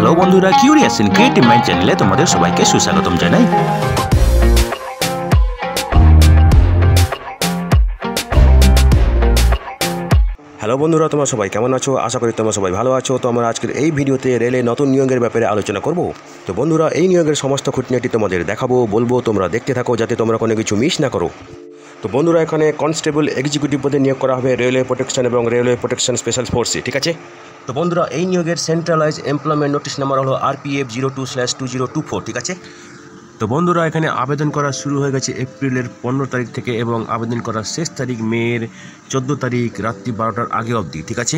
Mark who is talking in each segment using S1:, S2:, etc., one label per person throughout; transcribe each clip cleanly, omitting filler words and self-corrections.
S1: Hello বন্ধুরা, curious in creative mind চ্যানেলে তোমাদের সবাইকে সুস্বাগতম জানাই। হ্যালো বন্ধুরা, তোমরা সবাই কেমন আছো? আশা করি তোমরা সবাই ভালো আছো। তো আমরা আজকের এই ভিডিওতে রেলে নতুন নিয়োগের ব্যাপারে আলোচনা করব। তো বন্ধুরা, এই নিয়োগের সমস্ত খুঁটিনাটি তোমাদের দেখাবো, বলবো, তোমরা দেখতে থাকো যাতে তোমরা কোনো কিছু মিস না করো। তো বন্ধুরা, এখানে কনস্টেবল এক্সিকিউটিভ পদে নিয়োগ করা হবে রেলওয়ে প্রোটেকশন এবং রেলওয়ে প্রোটেকশন স্পেশাল ফোর্সে, ঠিক আছে? তো বন্ধুরা, এই নিয়োগের সেন্ট্রালাইজ এমপ্লয়মেন্ট নোটিশ নাম্বার হলো RPF 02/2024, ঠিক আছে? তো বন্ধুরা, এখানে আবেদন করা শুরু হয়ে গেছে এপ্রিলের 15 তারিখ থেকে এবং আবেদন করার শেষ তারিখ মের 14 তারিখ রাত্রি 12টার আগে অবধি, ঠিক আছে?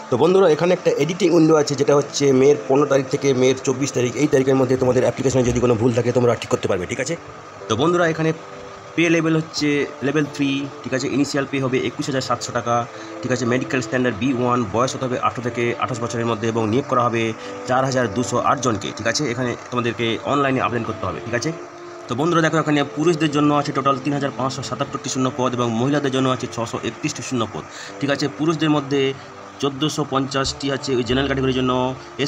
S1: তো বন্ধুরা, এখানে একটা এডিটিং উইন্ডো আছে যেটা হচ্ছে মের 15 তারিখ থেকে মের 24 তারিখ, এই তারিখের মধ্যে তোমাদের অ্যাপ্লিকেশনে যদি কোনো ভুল থাকে তোমরা ঠিক করতে পারবে, ঠিক আছে? তো বন্ধুরা, এখানে পে লেভেল হচ্ছে লেভেল 3, ঠিক আছে? ইনিশিয়াল পে হবে 21,700 টাকা, ঠিক আছে? মেডিকেল স্ট্যান্ডার্ড B1, বয়স হতে হবে 18 থেকে 28 বছরের মধ্যে এবং নিয়োগ করা হবে 4208 জনকে, ঠিক আছে? এখানে তোমাদেরকে অনলাইনে আবেদন করতে হবে, ঠিক আছে? তো বন্ধুরা দেখো, এখানে পুরুষদের জন্য আছে টোটাল 3577টি শূন্য পদ এবং মহিলাদের জন্য আছে 631টি শূন্য পদ, ঠিক আছে? পুরুষদের মধ্যে 1450টি আছে ওই জেনারেল ক্যাটাগরির জন্য,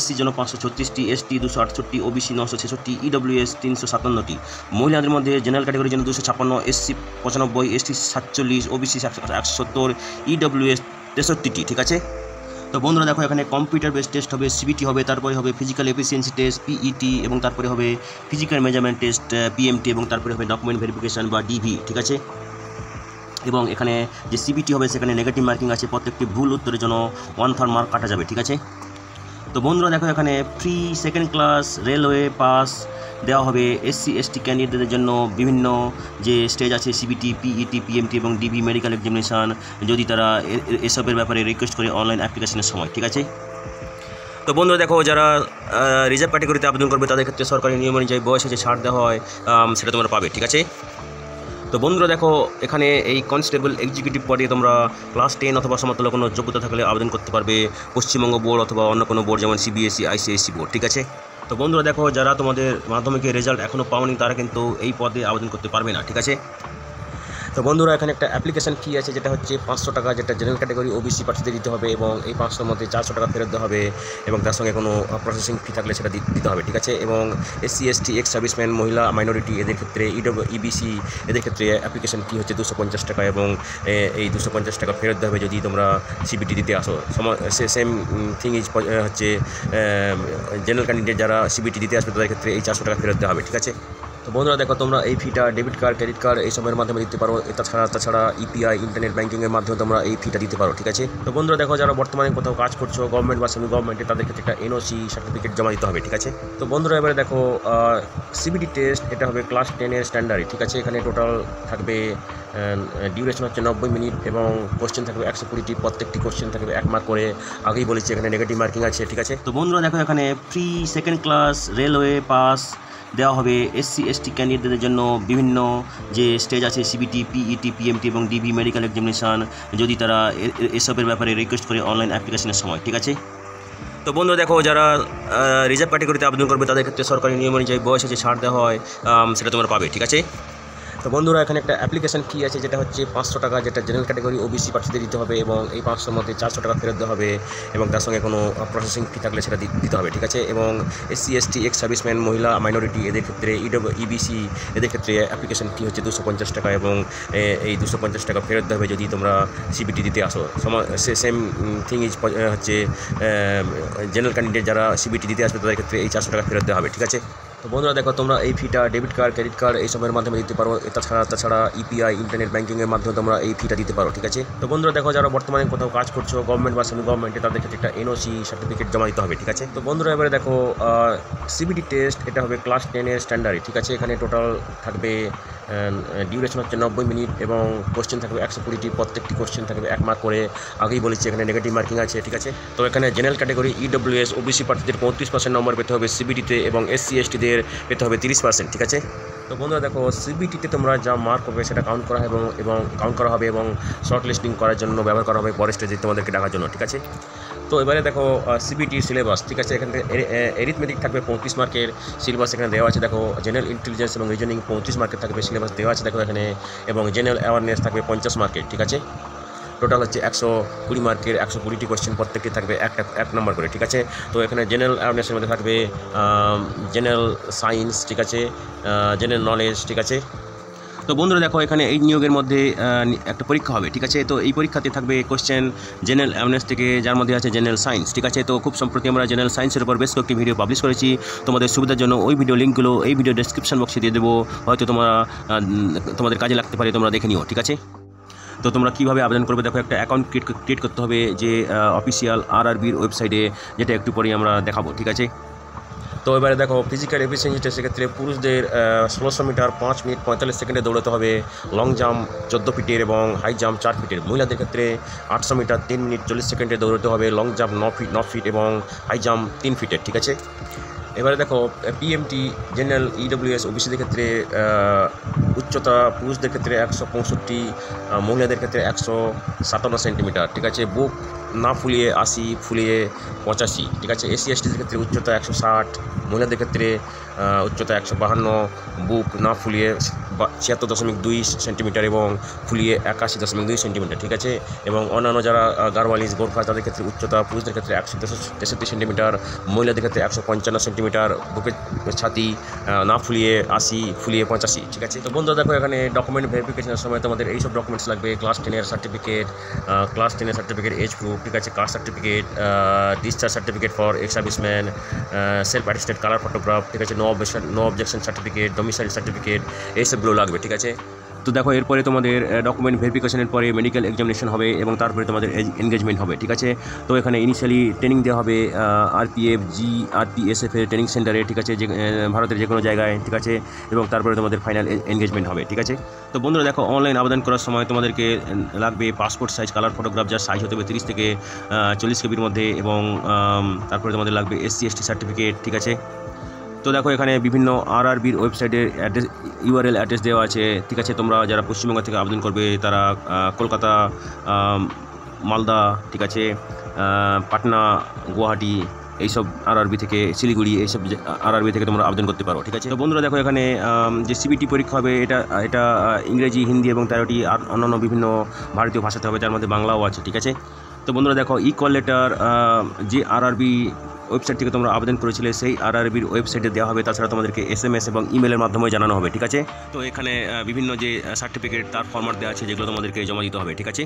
S1: SCর জন্য 536টি, ST 268, OBC 966, EWS 357টি। মহিলাদের মধ্যে জেনারেল ক্যাটাগরির জন্য 256, SC 95, ST 47, OBC 170, EWS 63টি, ঠিক আছে? তো বন্ধুরা দেখো, এখানে কম্পিউটার বেস টেস্ট হবে, CBT হবে, তারপরে হবে ফিজিক্যাল এফিসিয়েন্সি টেস্ট PET এবং তারপরে হবে ফিজিক্যাল মেজারমেন্ট টেস্ট PMT এবং তারপরে হবে ডকুমেন্ট ভেরিফিকেশন বা DV, ঠিক আছে? এবং এখানে যে CBT হবে সেখানে নেগেটিভ মার্কিং আছে, প্রত্যেকটি ভুল উত্তরের জন্য 1/3 মার্ক কাটা যাবে, ঠিক আছে? তো বন্ধুরা দেখো, এখানে free second class railway pass দেওয়া হবে SC ST ক্যান্ডিডেটদের জন্য। বিভিন্ন যে স্টেজ আছে CBT PET PMT এবং DV মেডিকেল এক্সামিনেশান, যদি তারা এসবের ব্যাপারে রিকোয়েস্ট করে অনলাইন অ্যাপ্লিকেশনের সময়, ঠিক আছে? তো বন্ধুরা দেখো, যারা রিজার্ভ ক্যাটাগরিতে আবেদন করবে তাদের ক্ষেত্রে সরকারি নিয়ম অনুযায়ী বয়সে যে ছাড় দেওয়া হয় সেটা তোমরা পাবে, ঠিক আছে? তো বন্ধুরা দেখো, এখানে এই কনস্টেবল এক্সিকিউটিভ পদে তোমরা ক্লাস 10 অথবা সমতুল্য কোনো যোগ্যতা থাকলে আবেদন করতে পারবে, পশ্চিমবঙ্গ বোর্ড অথবা অন্য কোনো বোর্ড যেমন CBSE ICSE বোর্ড, ঠিক আছে? তো বন্ধুরা দেখো, যারা তোমাদের মাধ্যমিকের রেজাল্ট এখনও পাওনি তারা কিন্তু এই পদে আবেদন করতে পারবে না, ঠিক আছে? তো বন্ধুরা, এখানে একটা অ্যাপ্লিকেশন ফি আছে যেটা হচ্ছে 500 টাকা, যেটা জেনারেল ক্যাটাগরি OBC প্রার্থীদের দিতে হবে এবং এই 500-র মধ্যে 400 টাকা ফেরত দেওয়া হবে এবং তার সঙ্গে কোনো প্রসেসিং ফি থাকলে সেটা দিতে হবে, ঠিক আছে? এবং SC ST এক্স সার্ভিসম্যান, মহিলা, মাইনরিটি এদের ক্ষেত্রে EBC এদের ক্ষেত্রে অ্যাপ্লিকেশন ফি হচ্ছে 250 টাকা এবং এই 250 টাকা ফেরত দেওয়া হবে যদি তোমরা CBT দিতে আসো। সেম থিং ইজ হচ্ছে জেনারেল ক্যান্ডিডেট যারা CBT দিতে আসবে তাদের ক্ষেত্রে এই 400 টাকা ফেরত দেওয়া হবে, ঠিক আছে? তো বন্ধুরা দেখো, তোমরা এই ফিটা ডেবিট কার্ড, ক্রেডিট কার্ড এইসবের মাধ্যমে দিতে পারো। তাছাড়া EPI ইন্টারনেট ব্যাঙ্কিংয়ের মাধ্যমে তোমরা এই ফিটা দিতে পারো, ঠিক আছে? তো বন্ধুরা দেখো, যারা বর্তমানে কোথাও কাজ করছো গভর্নমেন্ট বা সেমি গভর্নমেন্টে, তাদের ক্ষেত্রে একটা NOC সার্টিফিকেট জমা দিতে হবে, ঠিক আছে? তো বন্ধুরা এবারে দেখো, CBT টেস্ট এটা হবে ক্লাস 10-এর স্ট্যান্ডার্ড, ঠিক আছে? এখানে টোটাল থাকবে ডিউরেশন হচ্ছে 90 মিনিট এবং কোশ্চেন থাকবে 120টি, প্রত্যেকটি কোশ্চেন থাকবে 1 মার্ক করে। আগেই বলেছি এখানে নেগেটিভ মার্কিং আছে, ঠিক আছে? তো বন্ধুরা দেখো, এখানে free second class railway pass দেওয়া হবে SC ST ক্যান্ডিডেটদের জন্য। বিভিন্ন যে স্টেজ আছে CBT PET PMT এবং DV মেডিকেল এক্সামিনেশান, যদি তারা এসবের ব্যাপারে রিকোয়েস্ট করে অনলাইন অ্যাপ্লিকেশনের সময়, ঠিক আছে? তো বন্ধুরা দেখো, যারা রিজার্ভ ক্যাটাগরিতে আবেদন করবে তাদের ক্ষেত্রে সরকারি নিয়ম অনুযায়ী বয়সে যে ছাড় দেওয়া হয় সেটা তোমরা পাবে, ঠিক আছে? তো বন্ধুরা, এখানে একটা অ্যাপ্লিকেশন ফি আছে যেটা হচ্ছে 500 টাকা, যেটা জেনারেল ক্যাটাগরি OBC প্রার্থীদের দিতে হবে এবং এই 500-র মধ্যে 400 টাকা ফেরত দেওয়া হবে এবং তার সঙ্গে কোনো প্রসেসিং ফি থাকলে সেটা দিতে হবে, ঠিক আছে? এবং SC ST এক্স সার্ভিসম্যান, মহিলা, মাইনরিটি এদের ক্ষেত্রে EBC এদের ক্ষেত্রে অ্যাপ্লিকেশন ফি হচ্ছে 250 টাকা এবং এই 250 টাকা ফেরত দেওয়া হবে যদি তোমরা CBT দিতে আসো। সেম থিং ইজ হচ্ছে জেনারেল ক্যান্ডিডেট যারা CBT দিতে আসবে তাদের ক্ষেত্রে এই 400 টাকা ফেরত দেওয়া হবে, ঠিক আছে? তো বন্ধুরা দেখো, তোমরা এই ফিটা ডেবিট কার্ড, ক্রেডিট কার্ড এইসবের মাধ্যমে দিতে পারো। তাছাড়া EPI ইন্টারনেট ব্যাঙ্কিংয়ের মাধ্যমে তোমরা এই ফিটা দিতে পারো, ঠিক আছে? তো বন্ধুরা দেখো, যারা বর্তমানে কোথাও কাজ করছো গভর্নমেন্ট বা সেমি গভর্নমেন্টে, তাদের ক্ষেত্রে একটা NOC সার্টিফিকেট জমা দিতে হবে, ঠিক আছে? তো বন্ধুরা এবারে দেখো, CBT টেস্ট এটা হবে ক্লাস 10-এর স্ট্যান্ডার্ড, ঠিক আছে? এখানে টোটাল থাকবে ডিউরেশন হচ্ছে 90 মিনিট এবং কোশ্চেন থাকবে 120টি, প্রত্যেকটি কোশ্চেন থাকবে 1 মার্ক করে। আগেই বলেছি এখানে নেগেটিভ মার্কিং আছে, ঠিক আছে? তো এখানে জেনারেল ক্যাটাগরি EWS OBC প্রার্থীদের 35% নম্বর পেতে হবে CBTতে এবং SC STদের পেতে হবে 30%, ঠিক আছে? তো বন্ধুরা দেখো, CBTতে তোমরা যা মার্ক হবে সেটা কাউন্ট করা হবে এবং কাউন্ট করা হবে এবং শর্ট লিস্টিং করার জন্য ব্যবহার করা হবে পরের স্টেজে তোমাদেরকে ডাকার জন্য, ঠিক আছে? তো এবারে দেখো CBT সিলেবাস, ঠিক আছে? এখানে এরিথমেটিক থাকবে 35 মার্কের সিলেবাস এখানে দেওয়া আছে। দেখো জেনারেল ইন্টেলিজেন্স এবং রিজনিং 35 মার্কের থাকবে সিলেবাস দেওয়া আছে, দেখো এখানে। এবং জেনারেল অ্যাওয়ারনেস থাকবে 50 মার্কের, ঠিক আছে? টোটাল হচ্ছে 120 মার্কের 120টি কোয়েশ্চেন, প্রত্যেকটি থাকবে এক নম্বর করে, ঠিক আছে। তো এখানে জেনারেল অ্যাওয়ারনেসের মধ্যে থাকবে জেনারেল সায়েন্স, ঠিক আছে, জেনারেল নলেজ, ঠিক আছে। তো বন্ধুরা দেখো এখানে এই নিয়োগের মধ্যে একটা পরীক্ষা হবে, ঠিক আছে। তো এই পরীক্ষাতে থাকবে কোশ্চেন জেনারেল অ্যাওয়ারনেস থেকে, যার মধ্যে আছে জেনারেল সায়েন্স, ঠিক আছে। তো খুব সম্প্রতি আমরা জেনারেল সায়েন্সের উপর বেশ কয়েকটি ভিডিও পাবলিশ করেছি। তোমাদের সুবিধার জন্য ওই ভিডিও লিঙ্কগুলো এই ভিডিও ডেসক্রিপশন বক্সে দিয়ে দেবো, হয়তো তোমাদের কাজে লাগতে পারে, তোমরা দেখে নিও, ঠিক আছে। তো তোমরা কীভাবে আবেদন করবে দেখো, একটা অ্যাকাউন্ট ক্রিয়েট করতে হবে যে অফিসিয়াল RRBর ওয়েবসাইটে, যেটা একটু পরেই আমরা দেখাবো, ঠিক আছে। তো এবারে দেখো ফিজিক্যাল এফিসিয়েন্সি টেস্টের ক্ষেত্রে পুরুষদের 1600 মিটার 5 মিনিট 45 সেকেন্ডে দৌড়াতে হবে, লং জাম্প 14 ফিটের এবং হাই জাম্প 4 ফিটের। মহিলাদের ক্ষেত্রে 800 মিটার 3 মিনিট 40 সেকেন্ডে দৌড়াতে হবে, লং জাম্প 9 ফিট এবং হাই জাম্প 3 ফিটের, ঠিক আছে। এবারে দেখো PMT জেনারেল EWS ওবিসিদের ক্ষেত্রে উচ্চতা পুরুষদের ক্ষেত্রে 165, মহিলাদের ক্ষেত্রে 157 সেন্টিমিটার, ঠিক আছে। বুক না ফুলিয়ে 80, ফুলিয়ে 85, ঠিক আছে। SC STদের ক্ষেত্রে উচ্চতা 160, মহিলাদের ক্ষেত্রে উচ্চতা 152, বুক না ফুলিয়ে 76.2 সেন্টিমিটার এবং ফুলিয়ে 81.2 সেন্টিমিটার, ঠিক আছে। এবং অন্যান্য যারা গারওয়ালিস গোর্খা, তাদের ক্ষেত্রে উচ্চতা পুরুষদের ক্ষেত্রে 163 সেন্টিমিটার, মহিলাদের ক্ষেত্রে 155 সেন্টিমিটার, বুকের ছাতি না ফুলিয়ে 80, ফুলিয়ে 85, ঠিক আছে। তো বন্ধুরা দেখো এখানে ডকুমেন্ট ভেরিফিকেশনের সময় তোমাদের এইসব ডকুমেন্টস লাগবে: ক্লাস 10-এর সার্টিফিকেট, এজ প্রুফ, ঠিক আছে, caste certificate, discharge certificate for ex serviceman, self attested colour photograph, ঠিক আছে, no objection certificate, domicile certificate, এইসবগুলো লাগবে, ঠিক আছে। তো দেখো এরপরে তোমাদের ডকুমেন্ট ভেরিফিকেশনের পরে মেডিকেল এক্সামিনেশন হবে এবং তারপরে তোমাদের এনগেজমেন্ট হবে, ঠিক আছে। তো এখানে ইনিশিয়ালি ট্রেনিং দেওয়া হবে RPF, GRPSF এর ট্রেনিং সেন্টারে, ঠিক আছে, যে ভারতের যে কোনো জায়গায়, ঠিক আছে, এবং তারপরে তোমাদের ফাইনাল এনগেজমেন্ট হবে, ঠিক আছে। তো বন্ধুরা দেখো অনলাইন আবেদন করার সময় তোমাদেরকে লাগবে পাসপোর্ট সাইজ কালার ফটোগ্রাফ, যার সাইজ হতে হবে 30 থেকে 40 কেবির মধ্যে, এবং তারপরে তোমাদের লাগবে SC ST সার্টিফিকেট, ঠিক আছে। তো দেখো এখানে বিভিন্ন RRBর ওয়েবসাইটের URL অ্যাড্রেস দেওয়া আছে, ঠিক আছে। তোমরা যারা পশ্চিমবঙ্গ থেকে আবেদন করবে তারা কলকাতা, মালদা, ঠিক আছে, পাটনা, গুয়াহাটি, এইসব RRB থেকে, শিলিগুড়ি, এইসব RRB থেকে তোমরা আবেদন করতে পারো, ঠিক আছে। তো বন্ধুরা দেখো এখানে যে CBT পরীক্ষা হবে এটা ইংরেজি, হিন্দি এবং 13টি আর অন্যান্য বিভিন্ন ভারতীয় ভাষাতে হবে, যার মধ্যে বাংলাও আছে, ঠিক আছে। তো বন্ধুরা দেখো কল লেটার যে RRB ওয়েবসাইট থেকে তোমরা আবেদন করেছিলে সেই RRBর ওয়েবসাইটে দেওয়া হবে, তাছাড়া তোমাদেরকে SMS এবং ইমেলের মাধ্যমে জানানো হবে, ঠিক আছে। তো এখানে বিভিন্ন যে সার্টিফিকেট তার ফরম্যাট দেওয়া আছে, যেগুলো তোমাদেরকে জমা দিতে হবে, ঠিক আছে।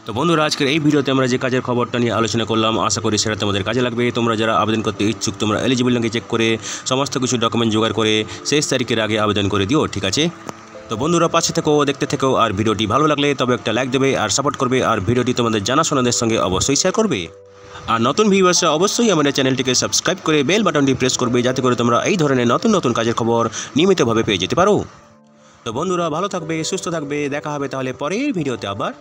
S1: তো বন্ধুরা আজকের এই ভিডিওতে আমরা যে কাজের খবরটা নিয়ে আলোচনা করলাম, আশা করি সেটা তোমাদের কাজে লাগবে। তোমরা যারা আবেদন করতে ইচ্ছুক, তোমরা এলিজিবল নাকি চেক করে সমস্ত কিছু ডকুমেন্ট জোগাড় করে শেষ তারিখের আগে আবেদন করে দিও, ঠিক আছে। তো বন্ধুরা পাশে থেকো, দেখতে থেকো, আর ভিডিওটি ভালো লাগলে তবে একটা লাইক দেবে আর সাপোর্ট করবে, আর ভিডিওটি তোমাদের জানাশোনাদের সঙ্গে অবশ্যই শেয়ার করবে। আর নতুন ভিউয়ার্সরা অবশ্যই আমাদের চ্যানেলটিকে সাবস্ক্রাইব করে বেল বাটনটি প্রেস করবে, যাতে করে তোমরা এই ধরনের নতুন নতুন কাজের খবর নিয়মিতভাবে পেয়ে যেতে পারো। তো বন্ধুরা ভালো থাকবে, সুস্থ থাকবে, দেখা হবে তাহলে পরের ভিডিওতে আবার।